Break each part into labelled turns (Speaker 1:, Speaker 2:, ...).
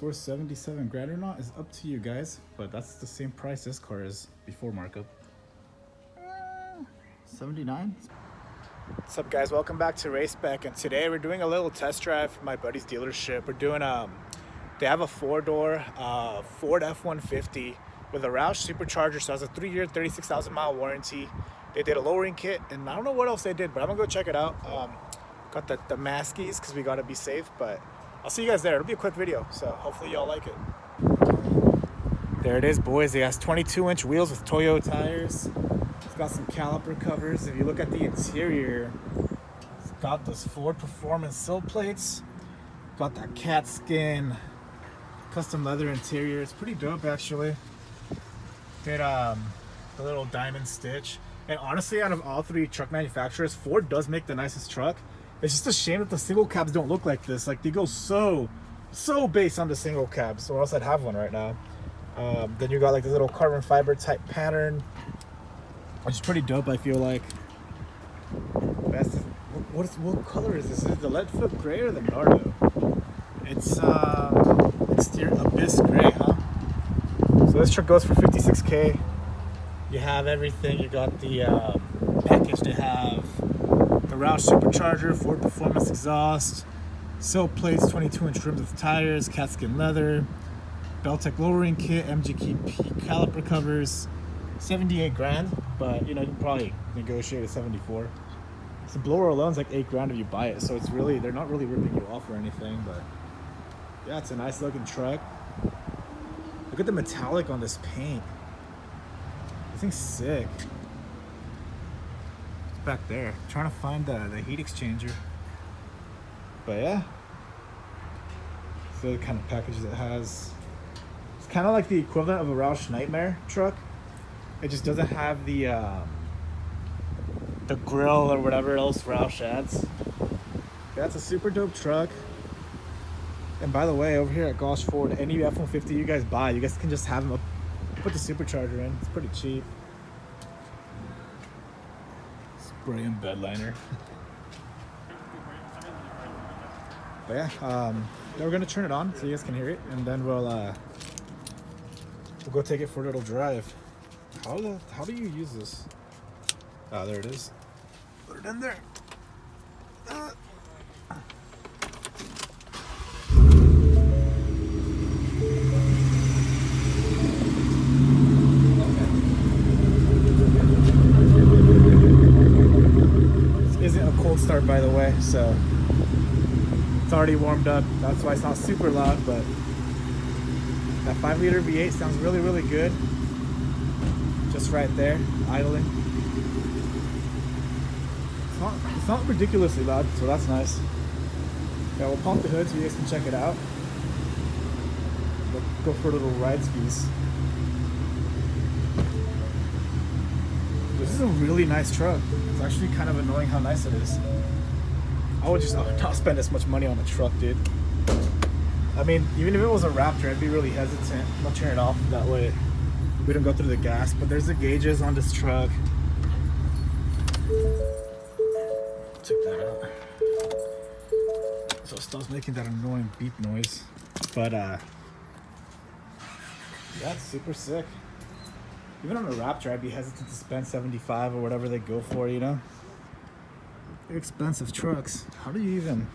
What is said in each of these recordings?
Speaker 1: worth 77 grand or not is up to you guys, but that's the same price this car is before markup. 79. What's up, guys? Welcome back to RaceBek, and today we're doing a little test drive for my buddy's dealership. We're doing they have a four-door Ford F150 with a Roush supercharger, so it has a 3-year 36,000 mile warranty. They did a lowering kit, and I don't know what else they did, but I'm gonna go check it out. Got the maskies because we gotta be safe, but I'll see you guys there. It'll be a quick video, so hopefully y'all like it. There it is, boys. It has 22-inch wheels with Toyo tires. It's got some caliper covers. If you look at the interior, it's got those Ford Performance sill plates. Got that cat skin, custom leather interior. It's pretty dope, actually. Did the little diamond stitch. And honestly, out of all three truck manufacturers, Ford does make the nicest truck. It's just a shame that the single cabs don't look like this. Like, they go so base on the single cabs, or else I'd have one right now. Then you got like this little carbon fiber type pattern, which is pretty dope, I feel like. What color is this? Is it the lead foot gray or the Nardo? It's exterior abyss gray, huh? So this truck goes for 56K. You have everything. You got the package to have the Roush supercharger, Ford Performance exhaust, sill plates, 22-inch rims with tires, cat skin leather, Beltec lowering kit, MGP caliper covers, 78 grand, but you know, you can probably negotiate at 74. The blower alone is like 8 grand if you buy it, so it's really, they're not really ripping you off or anything, but yeah, it's a nice looking truck. Look at the metallic on this paint. This thing's sick. It's back there. I'm trying to find the heat exchanger. But yeah. So the kind of packages it has. It's kind of like the equivalent of a Roush Nightmare truck. It just doesn't have the grill or whatever else Roush adds. That's a super dope truck. And by the way, over here at Gosh Ford, any F-150 you guys buy, you guys can just have them up, put the supercharger in. It's pretty cheap. Spray and bed liner. But yeah, we're gonna turn it on so you guys can hear it, and then we'll go take it for a little drive. How do you use this? Ah, there it is. Put it in there. This isn't a cold start, by the way, so it's already warmed up. That's why it's not super loud, but that 5-liter V8 sounds really good. Just right there, idling. It's not ridiculously loud, so that's nice. Yeah, we'll pump the hood so you guys can check it out. We'll go for a little ride skis. This is a really nice truck. It's actually kind of annoying how nice it is. I would not spend this much money on a truck, dude. I mean, even if it was a Raptor, I'd be really hesitant. I'll turn it off that way we don't go through the gas, but there's the gauges on this truck. Check that out. So it stops making that annoying beep noise. But yeah, it's super sick. Even on a Raptor, I'd be hesitant to spend 75 or whatever they go for, you know? They're expensive trucks. How do you even...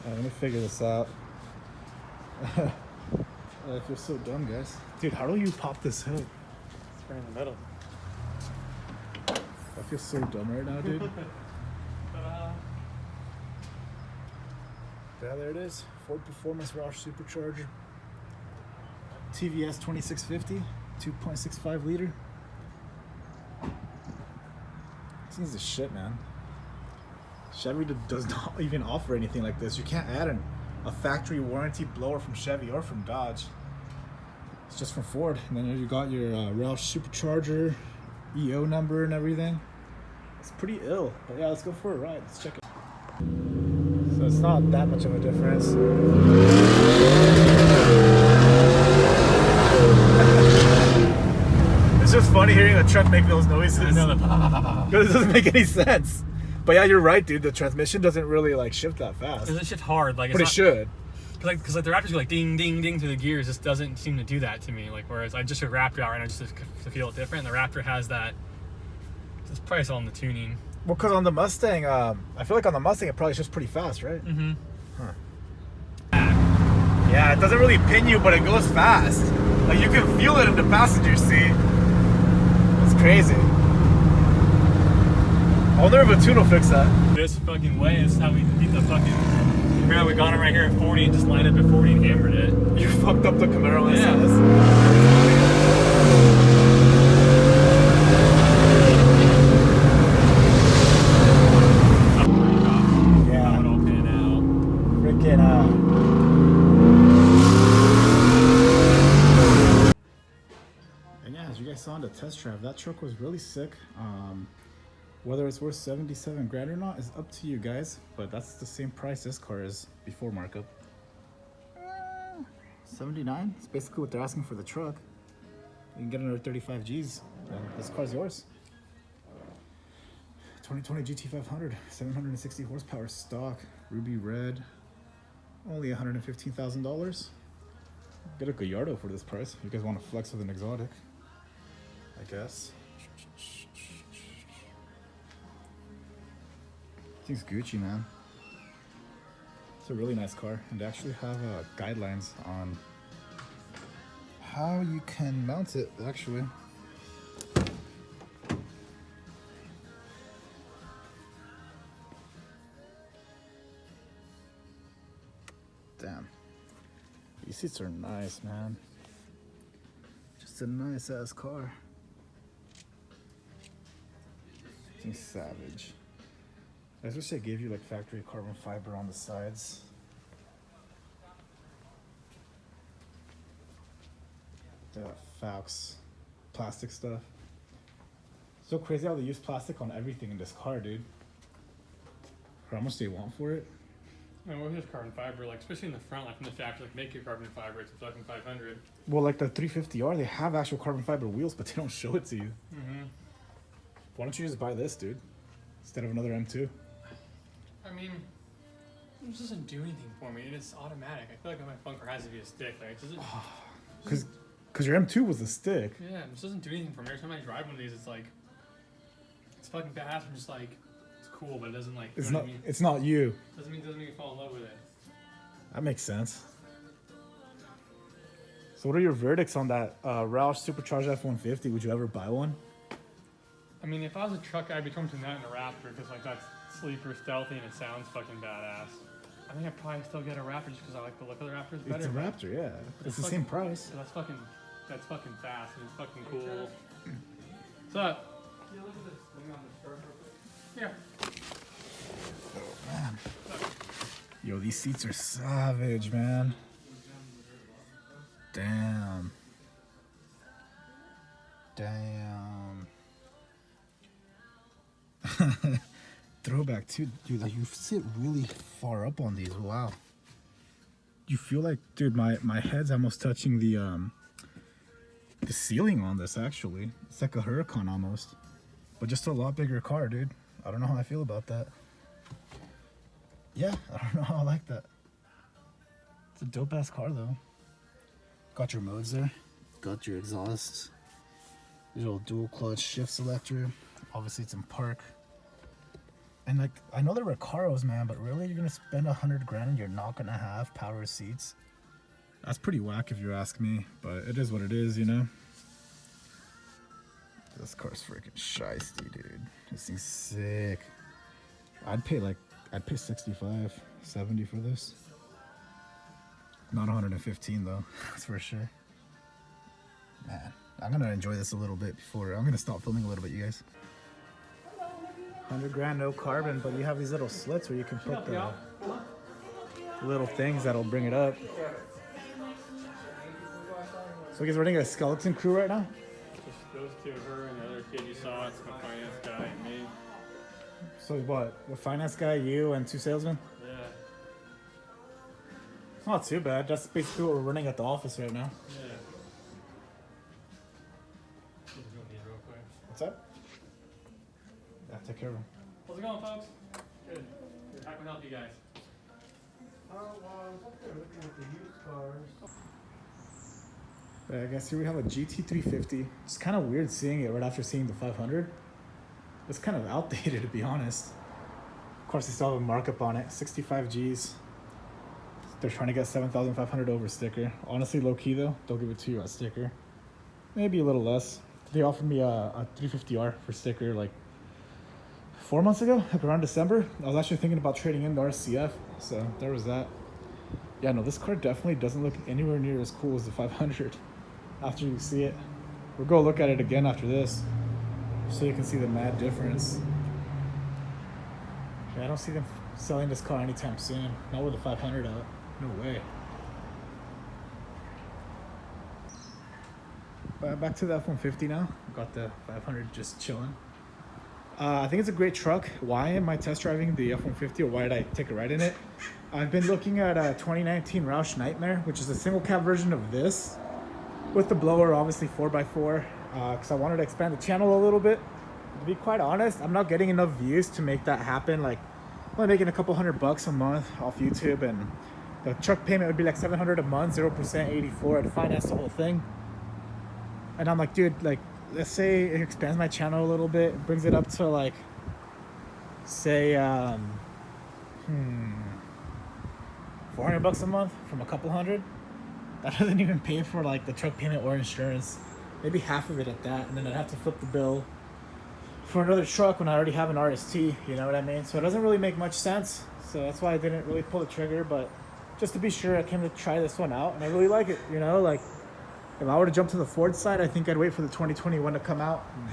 Speaker 1: let me figure this out. I feel so dumb, guys. Dude, how do you pop this hood?
Speaker 2: It's right in the middle.
Speaker 1: I feel so dumb right now, dude. Yeah, there it is. Ford Performance Roush supercharger. TVS 2650, 2.65 liter. This thing's the shit, man. Chevy does not even offer anything like this. You can't add a factory warranty blower from Chevy or from Dodge. It's just from Ford. And then you got your Roush supercharger, EO number and everything. It's pretty ill. But yeah, let's go for a ride. Let's check it. So it's not that much of a difference. It's just funny hearing a truck make those noises. I know that. Because it doesn't make any sense. But yeah, you're right, dude. The transmission doesn't really like shift that fast.
Speaker 2: It shift hard, like.
Speaker 1: But it should.
Speaker 2: Because the Raptors go like ding, ding, ding through the gears. This doesn't seem to do that to me. Like, whereas I just took Raptor out right now just to feel it different. And the Raptor has that. It's probably all in the tuning.
Speaker 1: Well, because on the Mustang, I feel like on the Mustang it probably is just pretty fast, right?
Speaker 2: Mm-hmm.
Speaker 1: Huh. Yeah, it doesn't really pin you, but it goes fast. Like, you can feel it in the passenger seat. It's crazy. I wonder if a tune will fix that.
Speaker 2: This fucking way is how we beat the fucking Camaro. We got it right here at 40 and just lined up at 40 and hammered it.
Speaker 1: You fucked up the Camaro SS. Yeah.
Speaker 2: How it all pan out.
Speaker 1: Freaking And yeah, as you guys saw on the test drive, that truck was really sick. Whether it's worth 77 grand or not is up to you guys, but that's the same price this car is before markup. 79. It's basically what they're asking for the truck. You can get another 35 G's, and this car's yours. 2020 GT500, 760 horsepower stock, ruby red, only $115,000. Get a Gallardo for this price if you guys want to flex with an exotic, I guess. I think it's Gucci, man. It's a really nice car, and they actually have guidelines on how you can mount it, actually. Damn. These seats are nice, man. Just a nice ass car. I think savage. I wish they gave you like factory carbon fiber on the sides. The Faux plastic stuff. So crazy how they use plastic on everything in this car, dude. For how much they want for it.
Speaker 2: I mean, what is carbon fiber? Like, especially in the front, like from the factory, like make your carbon fiber. It's a fucking 500.
Speaker 1: Well, like the 350R, they have actual carbon fiber wheels, but they don't show it to you.
Speaker 2: Mm-hmm.
Speaker 1: Why don't you just buy this, dude, instead of another M2?
Speaker 2: I mean, it doesn't do anything for me. It's automatic. I feel like my bunker has to be a stick. Like, it doesn't.
Speaker 1: Because your M2 was a stick.
Speaker 2: Yeah, it just doesn't do anything for me. Every time I drive one of these, it's like, it's fucking badass. I'm just like, it's cool, but it doesn't like.
Speaker 1: It's
Speaker 2: you know
Speaker 1: not.
Speaker 2: what I mean?
Speaker 1: It's not you.
Speaker 2: Doesn't make me fall in love with it.
Speaker 1: That makes sense. So, what are your verdicts on that Roush supercharged F150? Would you ever buy one?
Speaker 2: I mean, if I was a truck, I'd be coming between that and a Raptor because like that's sleeper, stealthy, and it sounds fucking badass. I think I'd probably still get a Raptor just because I like the look of the Raptors better.
Speaker 1: It's a Raptor, yeah. It's the same price.
Speaker 2: That's fucking fast and it's fucking cool. What's up? Yeah, look at this thing on the start real quick. Yeah.
Speaker 1: Oh man. Yo, these seats are savage, man. Damn. Damn. Throwback too, dude. Like, you sit really far up on these. Wow. You feel like, dude, my head's almost touching the ceiling on this. Actually, it's like a Huracan almost, but just a lot bigger car, dude. I don't know how I feel about that. Yeah, I don't know how I like that. It's a dope ass car though. Got your modes there. Got your exhaust. Little dual clutch shift selector. Obviously it's in park. And like, I know they're Recaros, man, but really you're gonna spend 100 grand and you're not gonna have power seats? That's pretty whack if you ask me, but it is what it is, you know? This car's freaking shiesty, dude. This thing's sick. I'd pay 65, 70 for this. Not 115 though, that's for sure. Man, I'm gonna enjoy this a little bit before I'm gonna stop filming a little bit, you guys. 100 grand, no carbon, but you have these little slits where you can put the little things that'll bring it up. So you guys running a skeleton crew right now?
Speaker 2: Just those two, her and the other kid you saw. It's my finance guy and me.
Speaker 1: So what? The finance guy, you, and 2 salesmen?
Speaker 2: Yeah.
Speaker 1: It's not too bad. That's basically what we're running at the office right now.
Speaker 2: Yeah. Real quick.
Speaker 1: What's up? Yeah, take care of him.
Speaker 2: How's it going, folks? Good. How can I help you guys?
Speaker 3: Well, I was up there looking at the used cars.
Speaker 1: But I guess here we have a GT350. It's kind of weird seeing it right after seeing the 500. It's kind of outdated, to be honest. Of course, they still have a markup on it, 65 G's. They're trying to get 7,500 over sticker. Honestly, low key though, they'll give it to you at sticker. Maybe a little less. They offered me a 350R for sticker like 4 months ago, like around December. I was actually thinking about trading in the RCF, so there was that. Yeah, no, this car definitely doesn't look anywhere near as cool as the 500 after you see it. We'll go look at it again after this so you can see the mad difference. Yeah, I don't see them selling this car anytime soon. Not with the 500 out. No way. But back to the F150 now. Got the 500 just chilling. I think it's a great truck. Why am I test driving the F-150, or why did I take a ride in it? I've been looking at a 2019 Roush Nightmare, which is a single cab version of this, with the blower, obviously 4x4, because I wanted to expand the channel a little bit. To be quite honest, I'm not getting enough views to make that happen. Like, I'm only making a couple $100 a month off YouTube, and the truck payment would be like $700 a month, 0% 84. I'd finance the whole thing. And I'm like, dude, like, let's say it expands my channel a little bit, brings it up to like, say, $400 a month from a couple hundred. That doesn't even pay for like the truck payment or insurance. Maybe half of it at that, and then I'd have to flip the bill for another truck when I already have an RST. You know what I mean? So it doesn't really make much sense. So that's why I didn't really pull the trigger. But just to be sure, I came to try this one out, and I really like it. You know, like, if I were to jump to the Ford side, I think I'd wait for the 2021 to come out and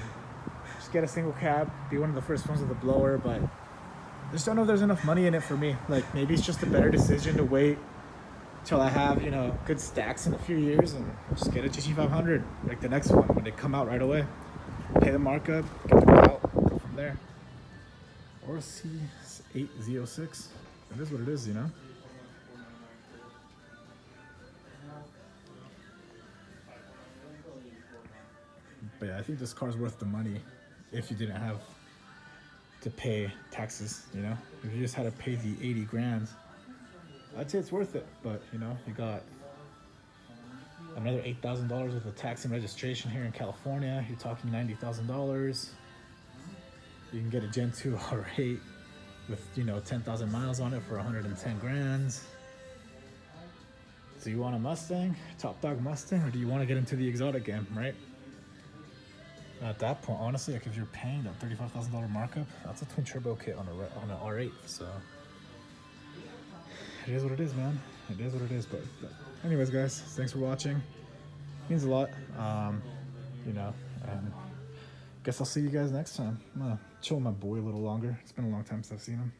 Speaker 1: just get a single cab, be one of the first ones with a blower. But I just don't know if there's enough money in it for me. Like, maybe it's just a better decision to wait till I have, you know, good stacks in a few years and just get a GT500 like the next one when they come out right away. Pay the markup, get the out, go from there. Or C806. It is what it is, you know? But yeah, I think this car's worth the money if you didn't have to pay taxes, you know? If you just had to pay the 80 grand, I'd say it's worth it. But, you know, you got another $8,000 worth of tax and registration here in California. You're talking $90,000. You can get a Gen 2 R8 with, you know, 10,000 miles on it for 110 grand. So you want a Mustang, top dog Mustang, or do you want to get into the exotic game, right? At that point, honestly, like if you're paying that $35,000 markup, that's a twin turbo kit on an R8. So it is what it is, man. It is what it is. But anyways, guys, thanks for watching. Means a lot. You know, and guess I'll see you guys next time. I'm gonna chill with my boy a little longer. It's been a long time since I've seen him.